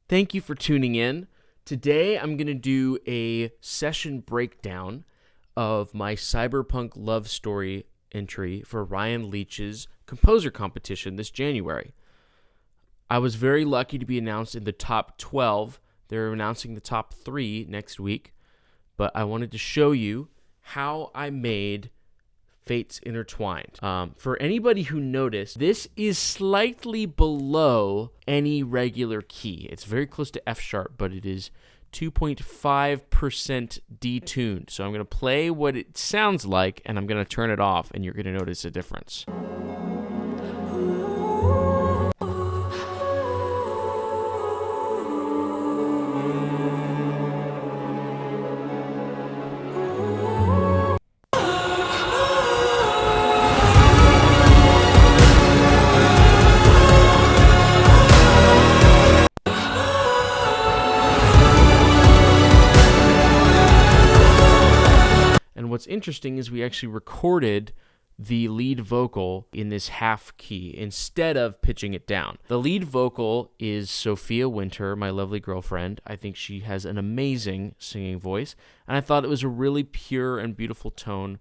Thank you for tuning in. Today I'm going to do a session breakdown of my Cyberpunk Lovestory entry for Ryan Leach's composer competition this January. I was very lucky to be announced in the top 12. They're announcing the top 3 next week, but I wanted to show you how I made Fates Intertwined. For anybody who noticed, this is slightly below any regular key. It's very close to F sharp, but it is 2.5% detuned. So I'm going to play what it sounds like, and I'm going to turn it off, and you're going to notice a difference. And what's interesting is we actually recorded the lead vocal in this half key instead of pitching it down. The lead vocal is Sophia Winter, my lovely girlfriend. I think she has an amazing singing voice, and I thought it was a really pure and beautiful tone.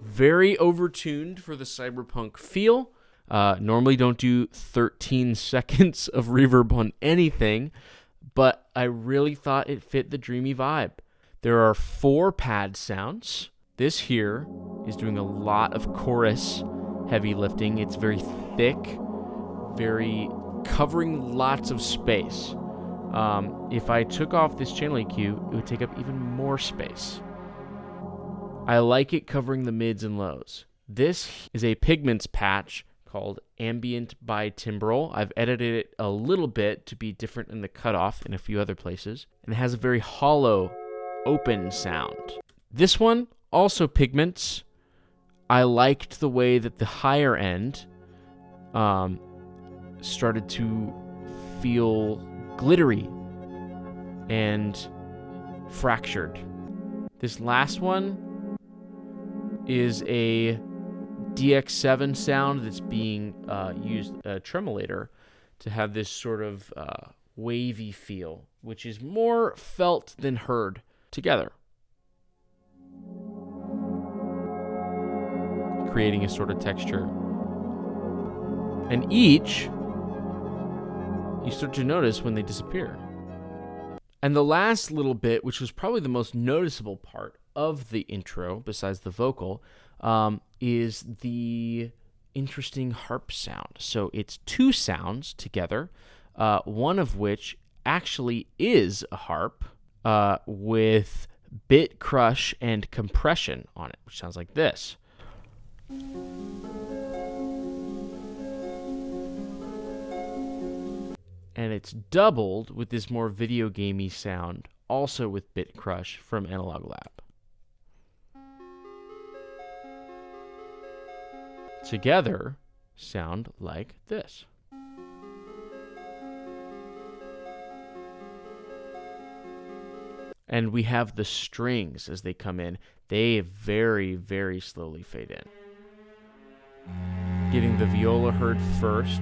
Very overtuned for the cyberpunk feel. Normally don't do 13 seconds of reverb on anything, but I really thought it fit the dreamy vibe. There are 4 pad sounds. This here is doing a lot of chorus heavy lifting. It's very thick, very covering lots of space. If I took off this channel EQ, it would take up even more space. I like it covering the mids and lows. This is a Pigments patch called Ambient by Timbrel. I've edited it a little bit to be different in the cutoff in a few other places, and it has a very hollow, open sound. This one, also Pigments. I liked the way that the higher end started to feel glittery and fractured. This last one is a DX7 sound that's being used, a tremolator, to have this sort of wavy feel, which is more felt than heard together, creating a sort of texture. And each, you start to notice when they disappear. And the last little bit, which was probably the most noticeable part of the intro, besides the vocal, is the interesting harp sound. So it's 2 sounds together, one of which actually is a harp with bit crush and compression on it, which sounds like this. And it's doubled with this more video gamey sound, also with bit crush from Analog Lab. Together sound like this. And we have the strings as they come in. They very, very slowly fade in. Getting the viola heard first,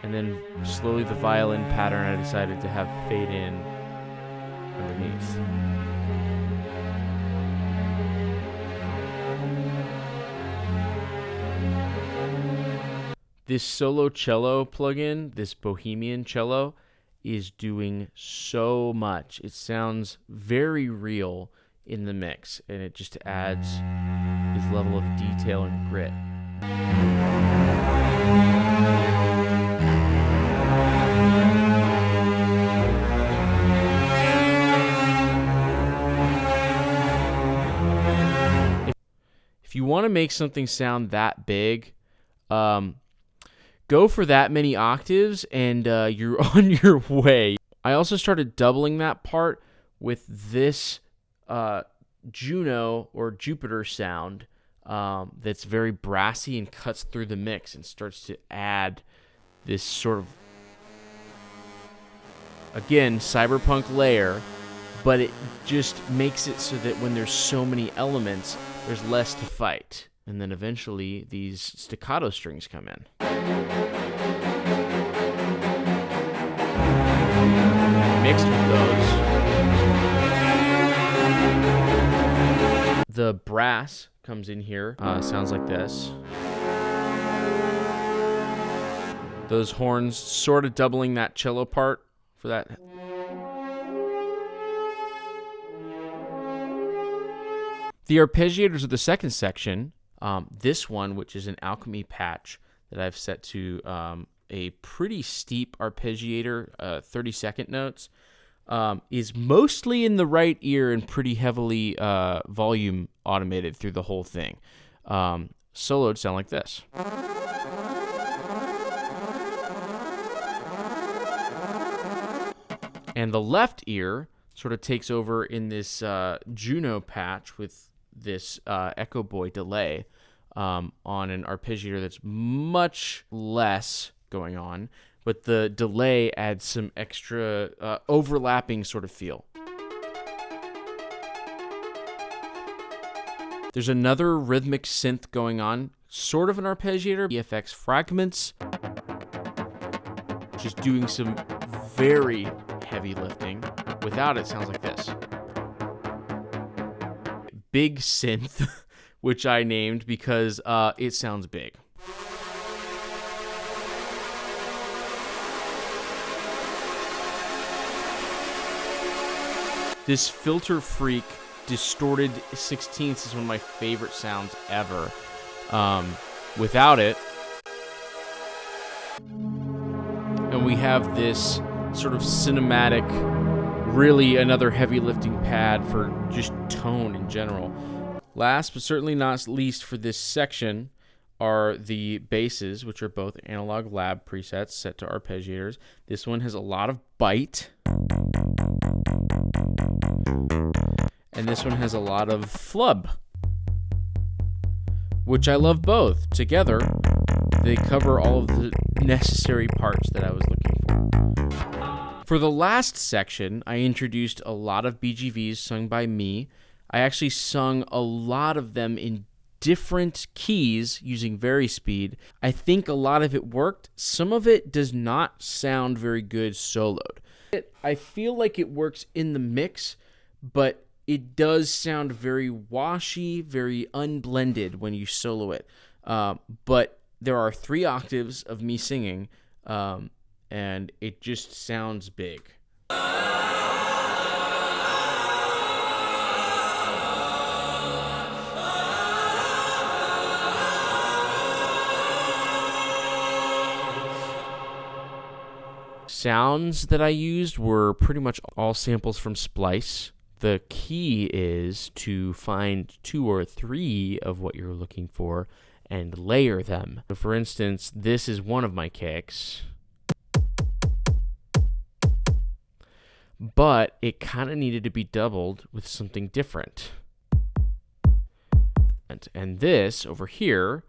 and then slowly the violin pattern I decided to have fade in underneath. This solo cello plugin, this Bohemian cello, is doing so much. It sounds very real in the mix, and it just adds this level of detail and grit. If you want to make something sound that big, go for that many octaves, and you're on your way. I also started doubling that part with this Juno or Jupiter sound that's very brassy and cuts through the mix and starts to add this sort of, again, cyberpunk layer, but it just makes it so that when there's so many elements, there's less to fight. And then eventually these staccato strings come in. Mixed with those, the brass comes in here, sounds like this. Those horns sort of doubling that cello part for that. The arpeggiators of the second section, this one, which is an alchemy patch that I've set to a pretty steep arpeggiator, 30-second notes, is mostly in the right ear and pretty heavily volume automated through the whole thing. Soloed sound like this. And the left ear sort of takes over in this Juno patch with this Echo Boy delay on an arpeggiator that's much less going on, but the delay adds some extra overlapping sort of feel. There's another rhythmic synth going on, sort of an arpeggiator, EFX Fragments, just doing some very heavy lifting. Without it, sounds like this. Big synth, which I named because it sounds big. This Filter Freak distorted 16ths is one of my favorite sounds ever. Without it, and we have this sort of cinematic, really another heavy lifting pad for just tone in general. Last but certainly not least for this section are the basses, which are both Analog Lab presets set to arpeggiators. This one has a lot of bite, and this one has a lot of flub, which I love both. Together, they cover all of the necessary parts that I was looking for. For the last section, I introduced a lot of BGVs sung by me. I actually sung a lot of them in different keys using Varispeed. I think a lot of it worked. Some of it does not sound very good soloed. I feel like it works in the mix, but it does sound very washy, very unblended when you solo it. But there are 3 octaves of me singing, and it just sounds big. Sounds that I used were pretty much all samples from Splice. The key is to find 2 or 3 of what you're looking for and layer them. So for instance, this is one of my kicks, but it kind of needed to be doubled with something different. And this over here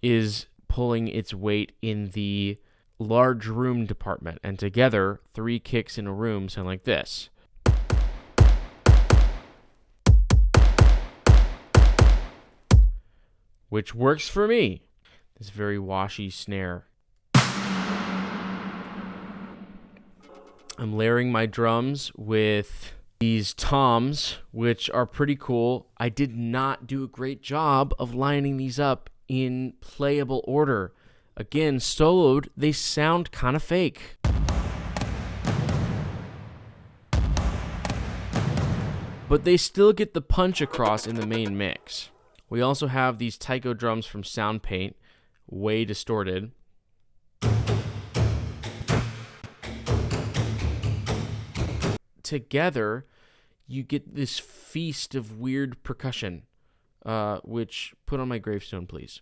is pulling its weight in the large room department, and together 3 kicks in a room sound like this. Which works for me. This very washy snare. I'm layering my drums with these toms, which are pretty cool. I did not do a great job of lining these up in playable order. Again, soloed, they sound kind of fake. But they still get the punch across in the main mix. We also have these Tycho drums from Soundpaint, way distorted. Together, you get this feast of weird percussion, which, put on my gravestone, please.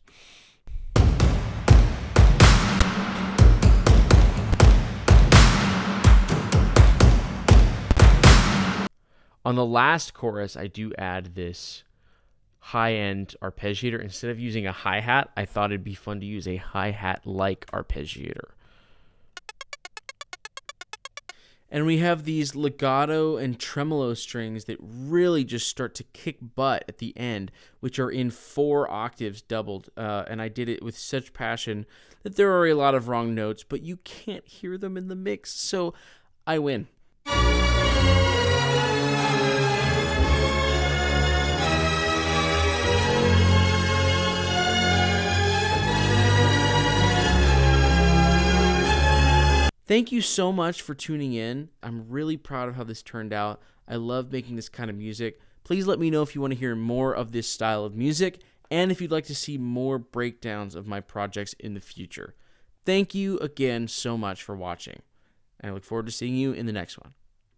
On the last chorus, I do add this high-end arpeggiator. Instead of using a hi-hat, I thought it'd be fun to use a hi-hat-like arpeggiator. And we have these legato and tremolo strings that really just start to kick butt at the end, which are in 4 octaves doubled. And I did it with such passion that there are a lot of wrong notes, but you can't hear them in the mix, so I win. Thank you so much for tuning in. I'm really proud of how this turned out. I love making this kind of music. Please let me know if you want to hear more of this style of music and if you'd like to see more breakdowns of my projects in the future. Thank you again so much for watching. And I look forward to seeing you in the next one.